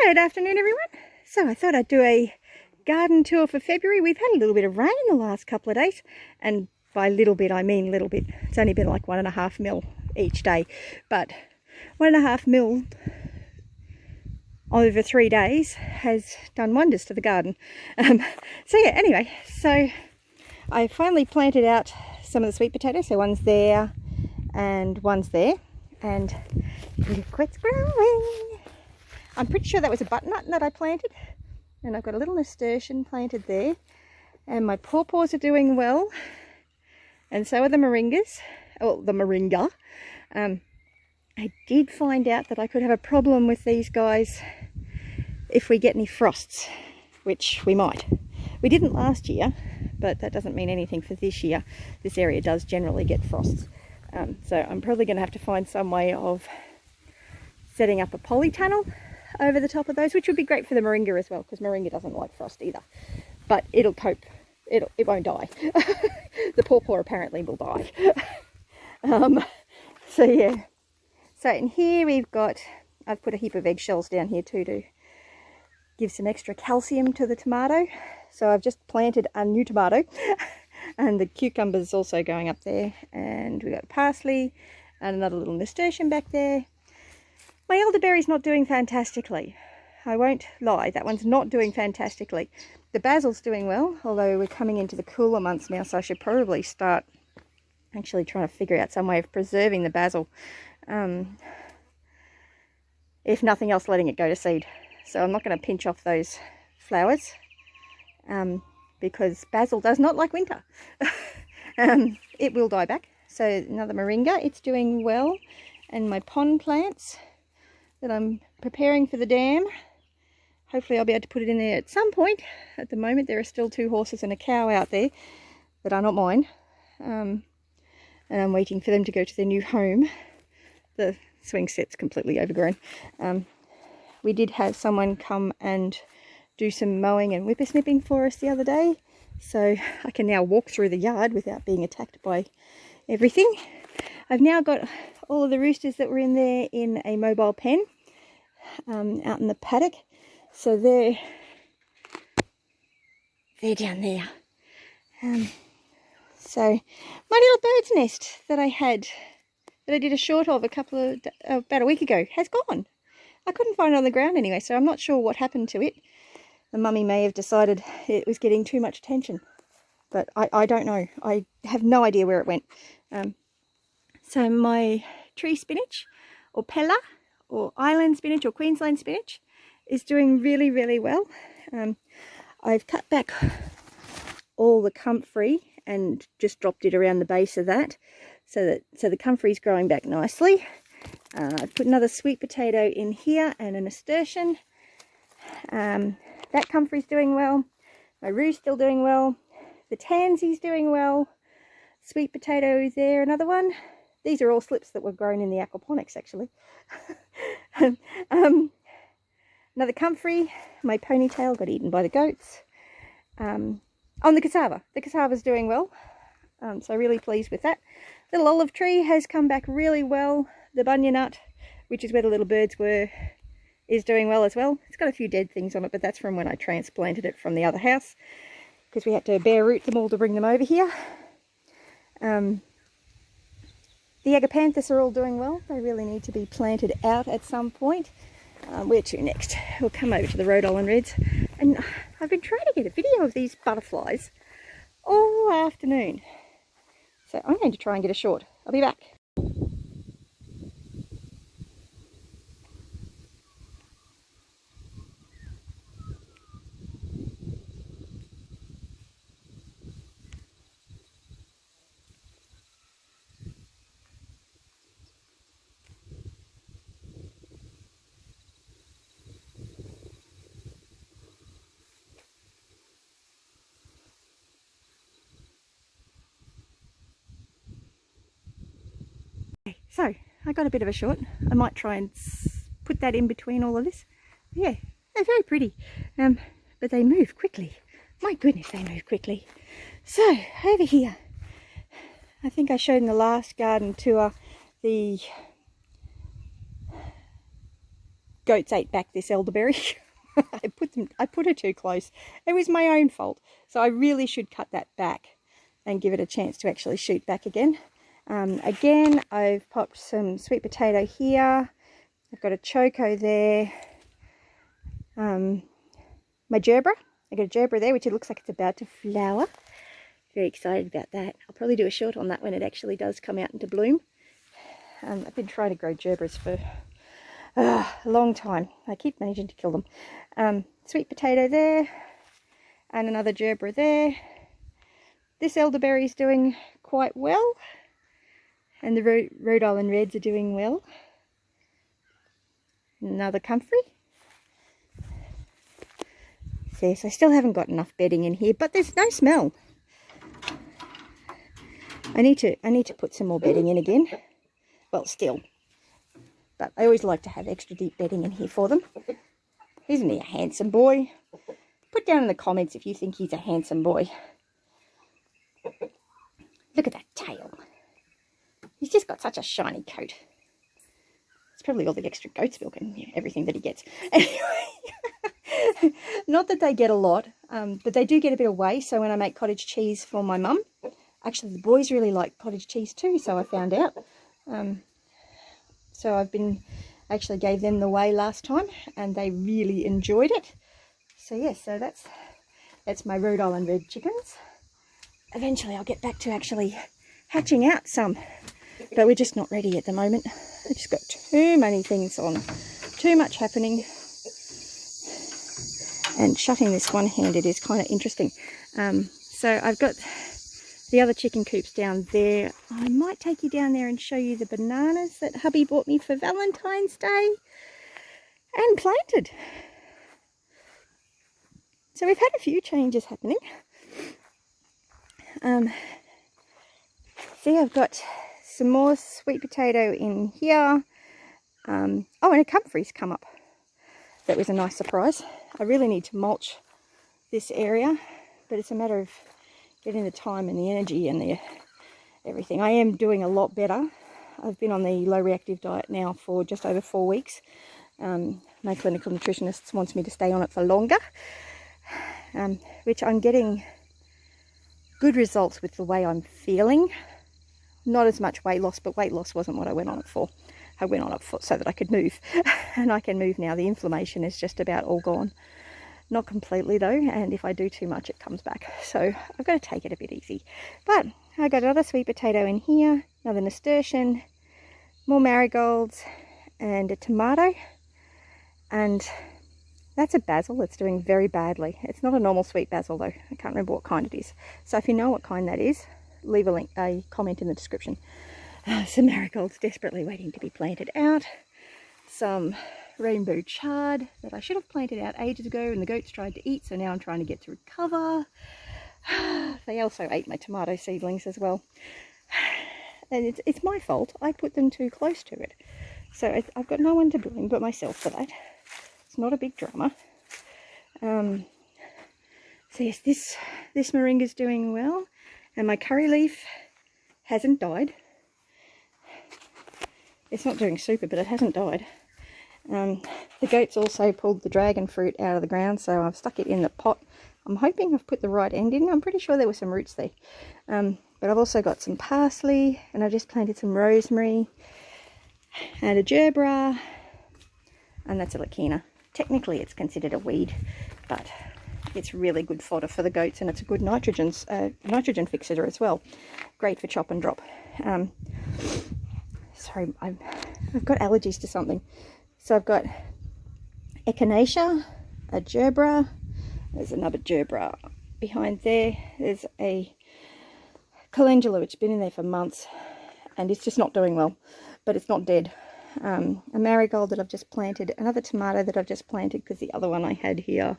Good afternoon, everyone. So I thought I'd do a garden tour for February. We've had a little bit of rain in the last couple of days, and by little bit I mean little bit. It's only been like 1.5 mil each day, but 1.5 mil over 3 days has done wonders to the garden. So yeah, anyway, so I finally planted out some of the sweet potatoes. So one's there and one's there, and look what's growing. I'm pretty sure that was a butternut that I planted, and I've got a little nasturtium planted there, and my pawpaws are doing well, and so are the moringas, well, the moringa. I did find out that I could have a problem with these guys if we get any frosts, which we might. We didn't last year, but that doesn't mean anything for this year. This area does generally get frosts, so I'm probably going to have to find some way of setting up a polytunnel over the top of those, which would be great for the moringa as well, because moringa doesn't like frost either, but it'll cope. It won't die. The pawpaw apparently will die. So yeah, so in here I've put a heap of eggshells down here too to give some extra calcium to the tomato. So I've just planted a new tomato and the cucumber's also going up there, and we've got parsley and another little nasturtium back there. My elderberry's not doing fantastically. I won't lie, that one's not doing fantastically. The basil's doing well, although we're coming into the cooler months now, so I should probably start actually trying to figure out some way of preserving the basil. If nothing else, letting it go to seed. So I'm not going to pinch off those flowers, because basil does not like winter. It will die back. So another moringa, it's doing well. And my pond plants that I'm preparing for the dam, hopefully I'll be able to put it in there at some point. At the moment there are still 2 horses and a cow out there that are not mine, and I'm waiting for them to go to their new home. The swing set's completely overgrown. We did have someone come and do some mowing and whippersnipping for us the other day, so I can now walk through the yard without being attacked by everything. I've now got all of the roosters that were in there in a mobile pen out in the paddock. So they're down there. So my little bird's nest that I did a short of about a week ago has gone. I couldn't find it on the ground anyway, so I'm not sure what happened to it. The mummy may have decided it was getting too much attention, but I don't know. I have no idea where it went. So my tree spinach, or Pella, or island spinach, or Queensland spinach, is doing really, really well. I've cut back all the comfrey and just dropped it around the base of that, so the comfrey's growing back nicely. I've put another sweet potato in here and a nasturtium. That comfrey's doing well. My roo's still doing well. The tansy's doing well. Sweet potato there, another one. These are all slips that were grown in the aquaponics, actually. Another comfrey. My ponytail got eaten by the goats. On the cassava. The cassava's doing well. So really pleased with that. Little olive tree has come back really well. The bunya nut, which is where the little birds were, is doing well as well. It's got a few dead things on it, but that's from when I transplanted it from the other house, because we had to bare root them all to bring them over here. The agapanthus are all doing well. They really need to be planted out at some point. Where to next? We'll come over to the rhododendron reds. And I've been trying to get a video of these butterflies all afternoon. So I'm going to try and get a short. I'll be back. So I got a bit of a short. I might try and put that in between all of this. Yeah, they're very pretty, but they move quickly. My goodness, they move quickly. So over here, I think I showed in the last garden tour the goats ate back this elderberry. I put her too close. It was my own fault. So I really should cut that back and give it a chance to actually shoot back again. Again, I've popped some sweet potato here. I've got a choco there. My gerbera. I got a gerbera there, which it looks like it's about to flower. Very excited about that. I'll probably do a short on that when it actually does come out into bloom. I've been trying to grow gerberas for a long time. I keep managing to kill them. Sweet potato there, and another gerbera there. This elderberry is doing quite well, and the Rhode Island Reds are doing well. Another comfrey. Yes, I still haven't got enough bedding in here, but there's no smell. I need to put some more bedding in again. Well, still. But I always like to have extra deep bedding in here for them. Isn't he a handsome boy? Put down in the comments if you think he's a handsome boy. Look at that tail. He's just got such a shiny coat. It's probably all the extra goat's milk and everything that he gets. Anyway, not that they get a lot, but they do get a bit of whey. So when I make cottage cheese for my mum, actually the boys really like cottage cheese too, so I found out. So I've been, actually gave them the whey last time and they really enjoyed it. So yes, so that's my Rhode Island Red chickens. Eventually I'll get back to actually hatching out some, but we're just not ready at the moment. I've just got too many things on, too much happening. And shutting this one-handed is kind of interesting. So I've got the other chicken coops down there. I might take you down there and show you the bananas that hubby bought me for Valentine's Day and planted. So we've had a few changes happening. See, I've got some more sweet potato in here. Oh, and a comfrey's come up. That was a nice surprise. I really need to mulch this area, but it's a matter of getting the time and the energy and the everything. I am doing a lot better. I've been on the low reactive diet now for just over 4 weeks. My clinical nutritionist wants me to stay on it for longer, which I'm getting good results with the way I'm feeling. Not as much weight loss, but weight loss wasn't what I went on it for. I went on it for so that I could move, and I can move now. The inflammation is just about all gone. Not completely though, and if I do too much it comes back. So I've got to take it a bit easy. But I got another sweet potato in here, another nasturtium, more marigolds, and a tomato. And that's a basil that's doing very badly. It's not a normal sweet basil though. I can't remember what kind it is. So if you know what kind that is, leave a comment in the description. Some marigolds desperately waiting to be planted out. Some rainbow chard that I should have planted out ages ago and the goats tried to eat, so now I'm trying to get to recover. They also ate my tomato seedlings as well. And it's my fault. I put them too close to it. So I've got no one to blame but myself for that. It's not a big drama. So yes, this moringa's doing well. And my curry leaf hasn't died. It's not doing super, but it hasn't died. The goats also pulled the dragon fruit out of the ground, so I've stuck it in the pot. I'm hoping I've put the right end in. I'm pretty sure there were some roots there. But I've also got some parsley, and I just planted some rosemary, and a gerbera, and that's a leekina. Technically it's considered a weed, but it's really good fodder for the goats, and it's a good nitrogen fixer as well. Great for chop and drop. Sorry, I've got allergies to something. So I've got echinacea, a gerbera, there's another gerbera behind there, there's a calendula which has been in there for months and it's just not doing well, but it's not dead. A marigold that I've just planted, another tomato that I've just planted because the other one I had here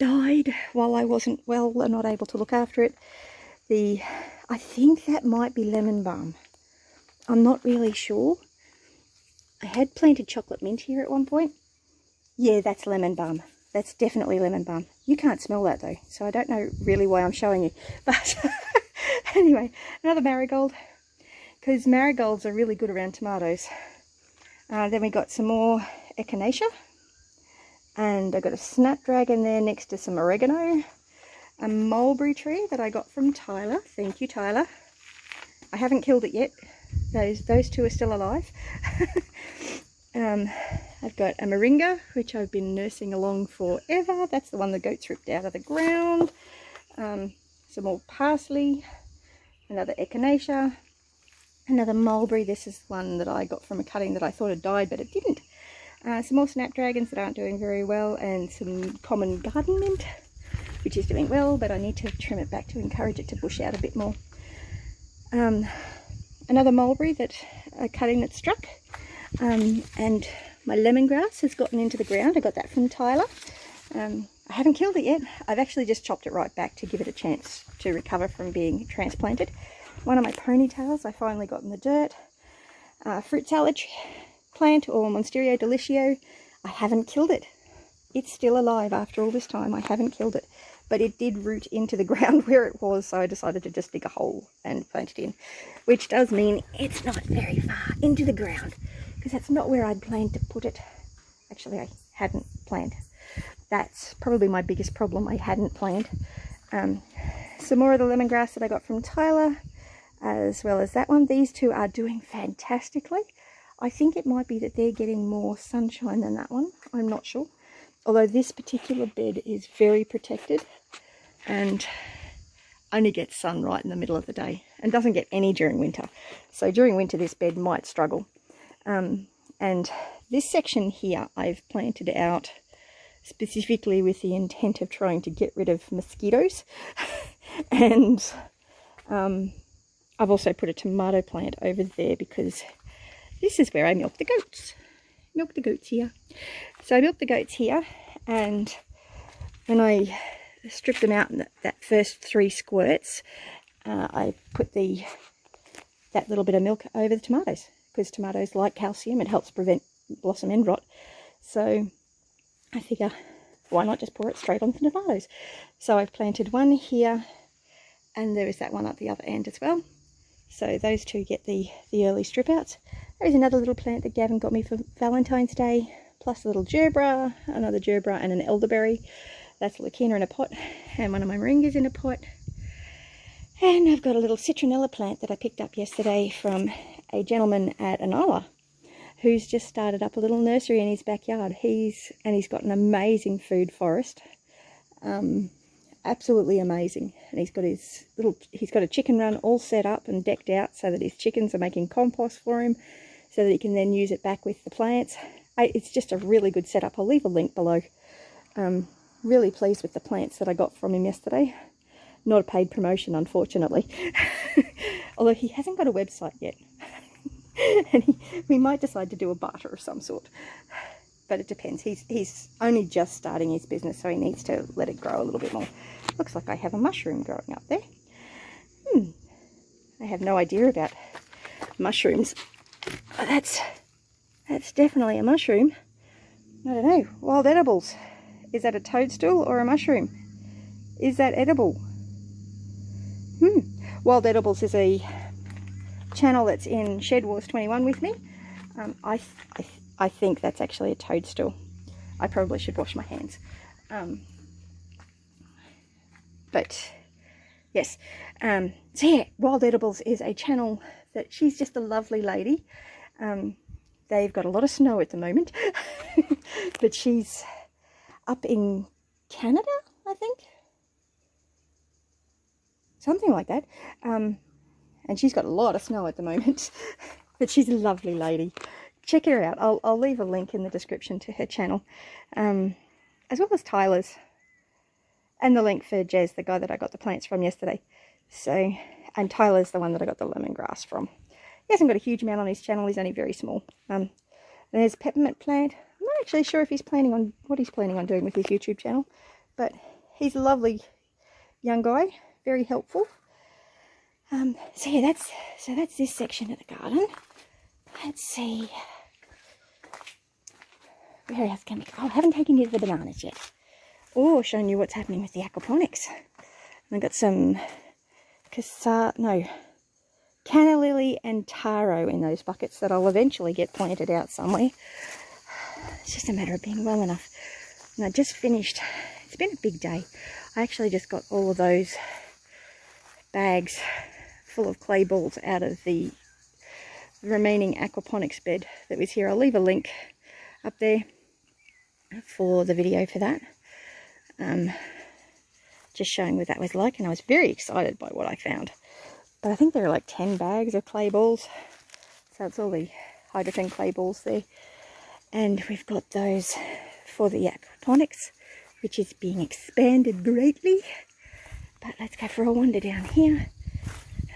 died while I wasn't well and not able to look after it. I think that might be lemon balm. I'm not really sure. I had planted chocolate mint here at one point. Yeah, that's lemon balm. That's definitely lemon balm. You can't smell that though, so I don't know really why I'm showing you. But anyway, another marigold, because marigolds are really good around tomatoes. Then we got some more echinacea, and I got a snapdragon there next to some oregano, a mulberry tree that I got from Tyler. Thank you, Tyler. I haven't killed it yet. Those two are still alive. I've got a moringa, which I've been nursing along forever. That's the one the goats ripped out of the ground. Some more parsley, another echinacea, another mulberry. This is one that I got from a cutting that I thought had died, but it didn't. Some more snapdragons that aren't doing very well, and some common garden mint, which is doing well, but I need to trim it back to encourage it to bush out a bit more. Another mulberry a cutting that struck, and my lemongrass has gotten into the ground. I got that from Tyler. I haven't killed it yet. I've actually just chopped it right back to give it a chance to recover from being transplanted. One of my ponytails I finally got in the dirt. Fruit salad plant, or Monstera delicioso. I haven't killed it. It's still alive after all this time. I haven't killed it. But it did root into the ground where it was, so I decided to just dig a hole and plant it in. Which does mean it's not very far into the ground, because that's not where I'd planned to put it. Actually, I hadn't planned. That's probably my biggest problem. I hadn't planned. Some more of the lemongrass that I got from Tyler, as well as that one. These two are doing fantastically. I think it might be that they're getting more sunshine than that one. I'm not sure. Although this particular bed is very protected and only gets sun right in the middle of the day and doesn't get any during winter. So during winter this bed might struggle. And this section here I've planted out specifically with the intent of trying to get rid of mosquitoes. And I've also put a tomato plant over there because this is where I milk the goats. Milk the goats here. So I milk the goats here, and when I strip them out in that first 3 squirts, I put that little bit of milk over the tomatoes, because tomatoes like calcium. It helps prevent blossom end rot. So I figure, why not just pour it straight onto the tomatoes? So I've planted one here, and there is that one at the other end as well. So those two get the early strip outs. There's another little plant that Gavin got me for Valentine's Day, plus a little gerbera, another gerbera, and an elderberry. That's a leucaena in a pot, and one of my moringas in a pot. And I've got a little citronella plant that I picked up yesterday from a gentleman at Inala, who's just started up a little nursery in his backyard. He's got an amazing food forest. Absolutely amazing. And he's got a chicken run all set up and decked out so that his chickens are making compost for him, so that he can then use it back with the plants. It's just a really good setup. I'll leave a link below. Really pleased with the plants that I got from him yesterday. Not a paid promotion, unfortunately. Although he hasn't got a website yet. And we might decide to do a barter of some sort. But it depends. He's only just starting his business, so he needs to let it grow a little bit more. Looks like I have a mushroom growing up there. I have no idea about mushrooms. Oh, that's definitely a mushroom. I don't know. Wilde Edibles. Is that a toadstool or a mushroom? Is that edible? Wilde Edibles is a channel that's in SHEDWARS21 with me. I think that's actually a toadstool. I probably should wash my hands. But yes. So yeah, Wilde Edibles is a channel that she's just a lovely lady. They've got a lot of snow at the moment. But she's up in Canada, I think. Something like that. And she's got a lot of snow at the moment. But she's a lovely lady. Check her out. I'll leave a link in the description to her channel, as well as Tyler's, and the link for Jez, the guy that I got the plants from yesterday. So, and Tyler's the one that I got the lemongrass from. He hasn't got a huge amount on his channel. He's only very small. And there's peppermint plant. I'm not actually sure if he's planning on what he's planning on doing with his YouTube channel, but he's a lovely young guy, very helpful. So yeah, that's this section of the garden. Let's see. Where else can we go? Oh, I haven't taken you to the bananas yet. Or shown you what's happening with the aquaponics. I've got some canna lily and taro in those buckets that I'll eventually get planted out somewhere. It's just a matter of being well enough. And I just finished, it's been a big day. I actually just got all of those bags full of clay balls out of the remaining aquaponics bed that was here. I'll leave a link up there for the video for that. Just showing what that was like, and I was very excited by what I found. But I think there are like 10 bags of clay balls. So it's all the hydrogen clay balls there. And we've got those for the aquaponics, which is being expanded greatly. But let's go for a wander down here.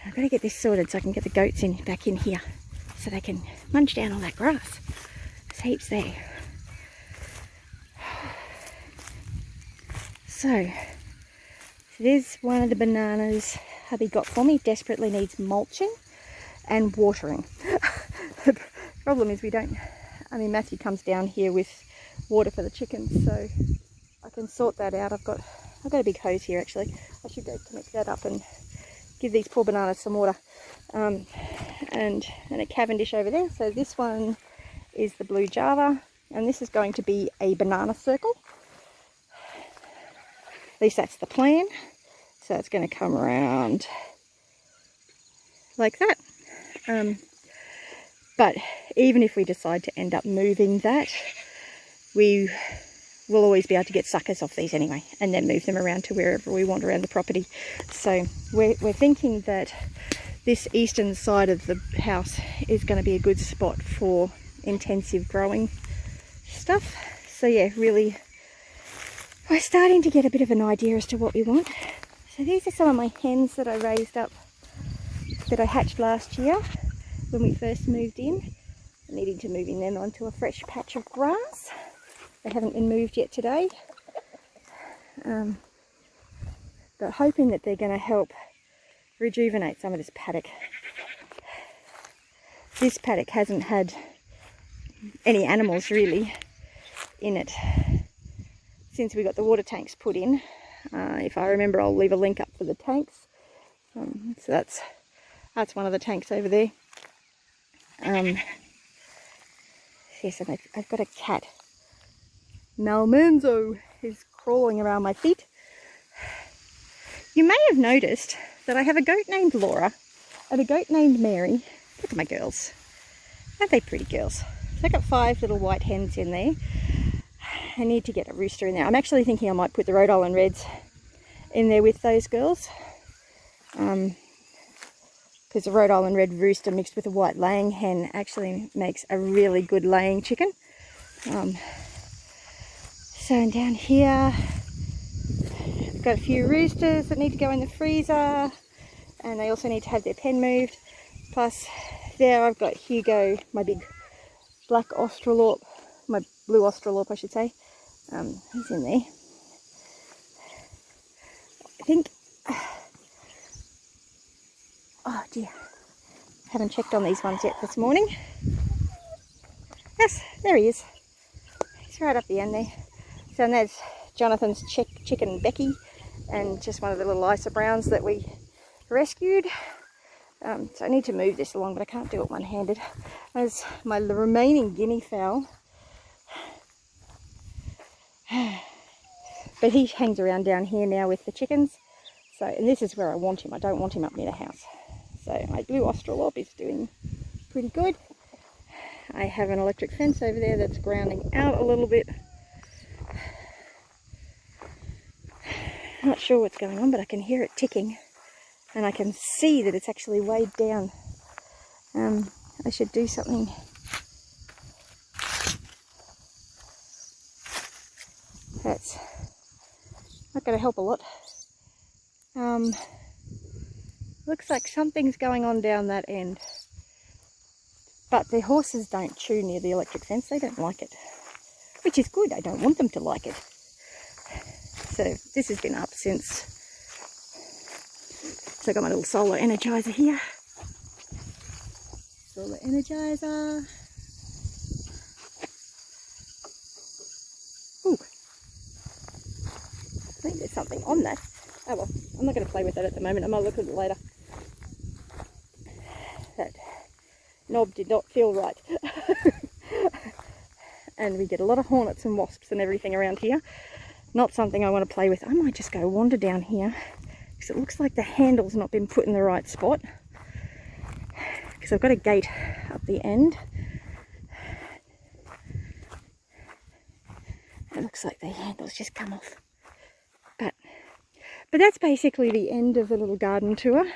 I've got to get this sorted so I can get the goats back in here so they can munch down all that grass. There's heaps there. So there's one of the bananas hubby got for me. Desperately needs mulching and watering. The problem is Matthew comes down here with water for the chickens, so I can sort that out. I've got a big hose here actually. I should go connect that up and give these poor bananas some water. And a Cavendish over there. So this one is the blue Java, and this is going to be a banana circle. At least that's the plan. So it's going to come around like that. But even if we decide to end up moving that, we will always be able to get suckers off these anyway, and then move them around to wherever we want around the property. So we're thinking that this eastern side of the house is going to be a good spot for intensive growing stuff. So yeah, really, we're starting to get a bit of an idea as to what we want. So these are some of my hens that I raised up, that I hatched last year when we first moved in. I'm needing to move in them onto a fresh patch of grass. They haven't been moved yet today. But hoping that they're going to help rejuvenate some of this paddock. This paddock hasn't had any animals really in it since we got the water tanks put in. If I remember, I'll leave a link up for the tanks. So that's one of the tanks over there. Yes, and I've got a cat. Malmenzo is crawling around my feet. You may have noticed that I have a goat named Laura and a goat named Mary. Look at my girls. Aren't they pretty girls? So I've got 5 little white hens in there. I need to get a rooster in there. I'm actually thinking I might put the Rhode Island Reds in there with those girls. Because the Rhode Island Red rooster mixed with a white laying hen actually makes a really good laying chicken. So down here, I've got a few roosters that need to go in the freezer, and they also need to have their pen moved. Plus there I've got Hugo, my big black Australorp, my blue Australorp I should say. He's in there. I think, oh dear, haven't checked on these ones yet this morning. Yes, there he is. He's right up the end there. So and there's Jonathan's chicken Becky, and just one of the little Isa Browns that we rescued. So I need to move this along, but I can't do it one-handed. There's my remaining guinea fowl. But he hangs around down here now with the chickens. So, and this is where I want him. I don't want him up near the house. So my blue Australorp is doing pretty good. I have an electric fence over there that's grounding out a little bit. Not sure what's going on, but I can hear it ticking. And I can see that it's actually weighed down. I should do something. That's not going to help a lot. Looks like something's going on down that end. But the horses don't chew near the electric fence. They don't like it. Which is good. I don't want them to like it. So this has been up since. So I got my little solar energizer here. Solar energizer. Ooh. I think there's something on that. Oh well, I'm not going to play with that at the moment. I might look at it later. That knob did not feel right. and we get a lot of hornets and wasps and everything around here. Not something I want to play with. I might just go wander down here because it looks like the handle's not been put in the right spot, because I've got a gate up the end. It looks like the handle's just come off. But that's basically the end of the little garden tour.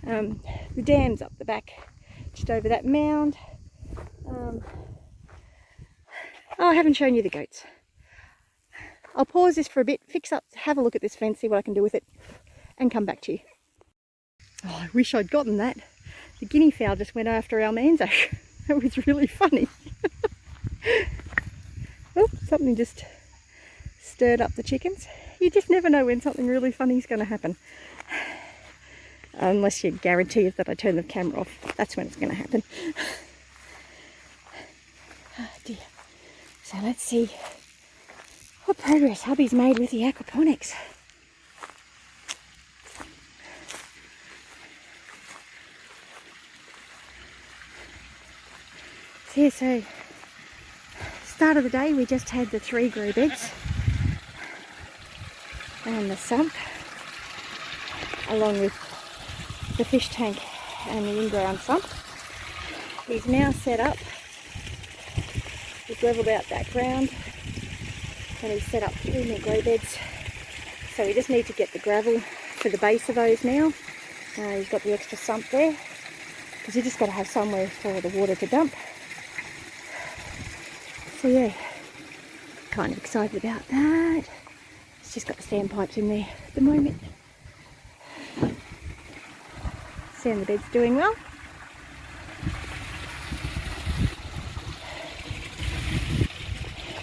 The dam's up the back, just over that mound. Oh, I haven't shown you the goats. I'll pause this for a bit, fix up, have a look at this fence, see what I can do with it, and come back to you. Oh, I wish I'd gotten that. The guinea fowl just went after our manzo. That was really funny. Oh, something just stirred up the chickens. You just never know when something really funny is going to happen. Unless you guarantee that I turn the camera off. That's when it's going to happen. Oh dear. So let's see what progress hubby's made with the aquaponics. So start of the day we just had the 3 grow beds and the sump, along with the fish tank and the in-ground sump. He's now set up, he's levelled out that ground, and he's set up 2 more grow beds. So we just need to get the gravel for the base of those now. He's got the extra sump there, because you just got to have somewhere for the water to dump. So yeah, kind of excited about that. It's just got the standpipes in there at the moment. Sand the bed's doing well.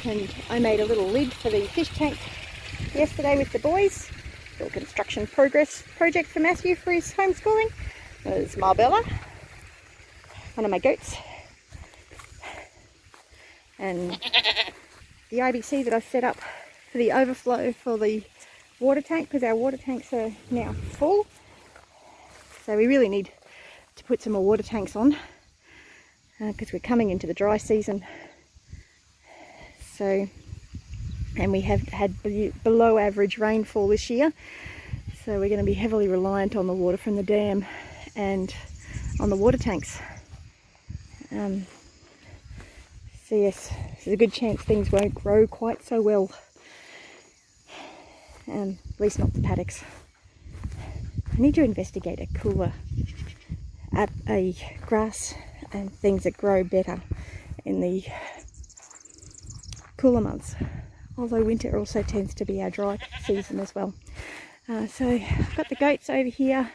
And I made a little lid for the fish tank yesterday with the boys. Little construction project for Matthew for his homeschooling. There's Marbella, one of my goats, and the IBC that I set up for the overflow for the water tank, because our water tanks are now full. So we really need to put some more water tanks on, because we're coming into the dry season. So, and we have had below average rainfall this year, so we're going to be heavily reliant on the water from the dam and on the water tanks. So yes, there's a good chance things won't grow quite so well, at least not the paddocks. I need to investigate a cooler, a grass and things that grow better in the cooler months, although winter also tends to be our dry season as well. So I've got the goats over here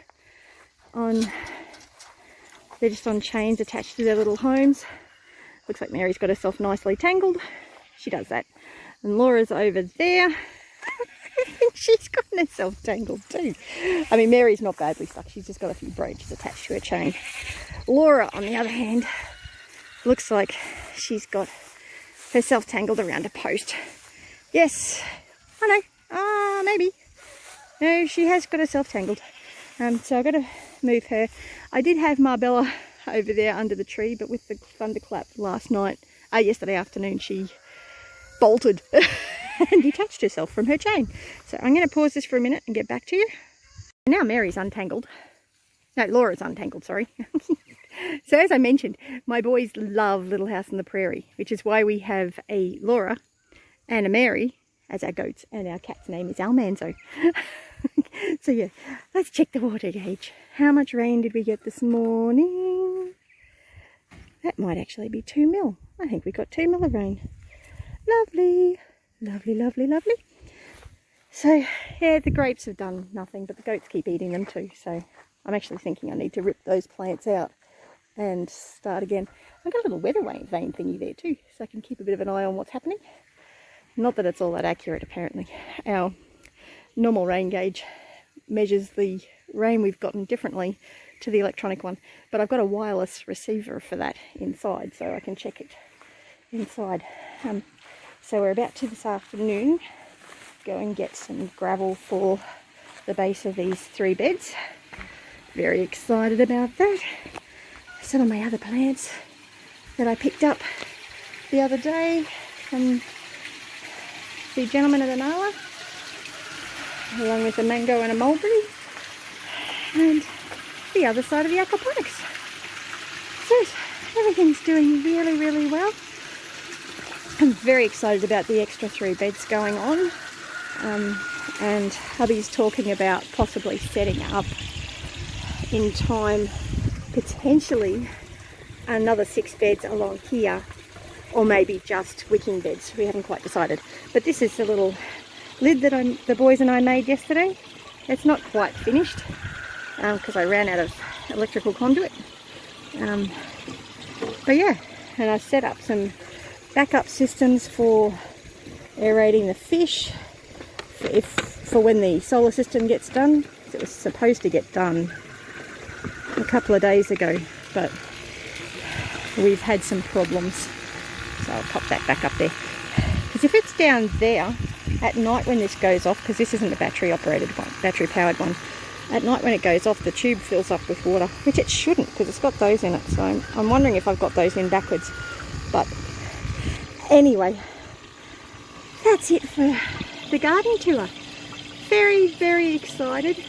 they're just on chains attached to their little homes. Looks like Mary's got herself nicely tangled. She does that. And Laura's over there. I think she's got herself tangled too. I mean, Mary's not badly stuck. She's just got a few branches attached to her chain. Laura, on the other hand, looks like she's got herself tangled around a post. Yes, I know. Maybe. No, she has got herself tangled. So I've got to move her. I did have Marbella over there under the tree, but with the thunderclap yesterday afternoon, she bolted and detached herself from her chain. So I'm going to pause this for a minute and get back to you. Now Mary's untangled. No, Laura's untangled, sorry. So as I mentioned, my boys love Little House on the Prairie, which is why we have a Laura and a Mary as our goats, and our cat's name is Almanzo. So yeah, let's check the water gauge. How much rain did we get this morning? That might actually be 2 mil. I think we got 2 mil of rain. Lovely, lovely, lovely, lovely. So yeah, the grapes have done nothing, but the goats keep eating them too. So I'm actually thinking I need to rip those plants out and start again. I've got a little weather vane thingy there too, so I can keep a bit of an eye on what's happening. Not that it's all that accurate, apparently. Our normal rain gauge measures the rain we've gotten differently to the electronic one, but I've got a wireless receiver for that inside, so I can check it inside. So we're about to this afternoon go and get some gravel for the base of these 3 beds. Very excited about that. Some of my other plants that I picked up the other day and the gentleman at Inala, along with a mango and a mulberry, and the other side of the aquaponics. So everything's doing really, really well. I'm very excited about the extra 3 beds going on, and hubby's talking about possibly setting up in time potentially another 6 beds along here, or maybe just wicking beds. We haven't quite decided. But this is the little lid that the boys and I made yesterday. It's not quite finished because I ran out of electrical conduit. But yeah, and I've set up some backup systems for aerating the fish for when the solar system gets done. It was supposed to get done a couple of days ago, but we've had some problems. So I'll pop that back up there. Because if it's down there at night when this goes off, because this isn't a battery operated one, battery powered one, at night when it goes off the tube fills up with water, which it shouldn't because it's got those in it. So I'm wondering if I've got those in backwards. But anyway, that's it for the garden tour. Very, very excited.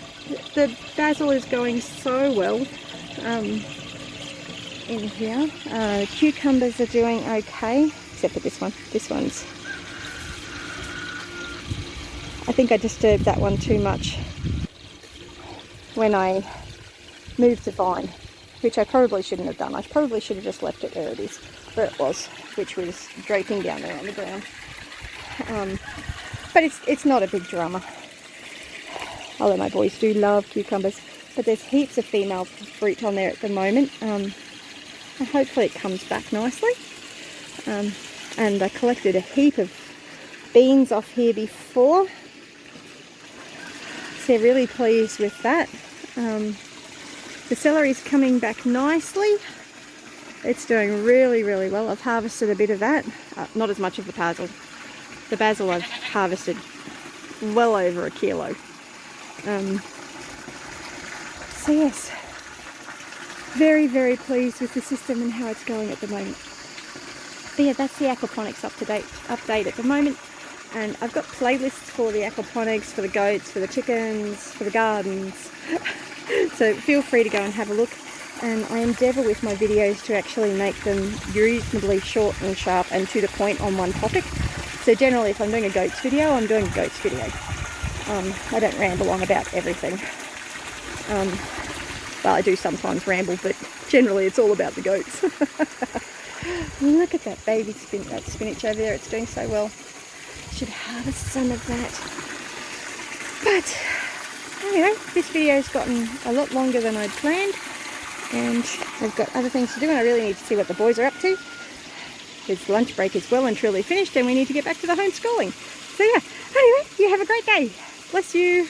The basil is going so well in here. Cucumbers are doing okay, except for this one. This one's, I think I disturbed that one too much when I moved the vine, which I probably shouldn't have done. I probably should have just left it where it was, which was draping down there on the ground. But it's not a big drama. Although my boys do love cucumbers, but there's heaps of female fruit on there at the moment. And hopefully it comes back nicely. And I collected a heap of beans off here before, so they're really pleased with that. The celery's coming back nicely. It's doing really, really well. I've harvested a bit of that, not as much of the basil. The basil I've harvested well over 1 kilo. So yes, very, very pleased with the system and how it's going at the moment. But yeah, that's the aquaponics update at the moment. And I've got playlists for the aquaponics, for the goats, for the chickens, for the gardens. So feel free to go and have a look. And I endeavour with my videos to actually make them reasonably short and sharp and to the point on one topic. So generally if I'm doing a goats video, I'm doing a goats video. I don't ramble on about everything. Well, I do sometimes ramble, but generally it's all about the goats. Look at that baby spinach over there. It's doing so well. Should harvest some of that. But anyway, this video's gotten a lot longer than I'd planned, and I've got other things to do, and I really need to see what the boys are up to. His lunch break is well and truly finished, and we need to get back to the homeschooling. So yeah, anyway, you have a great day. Bless you.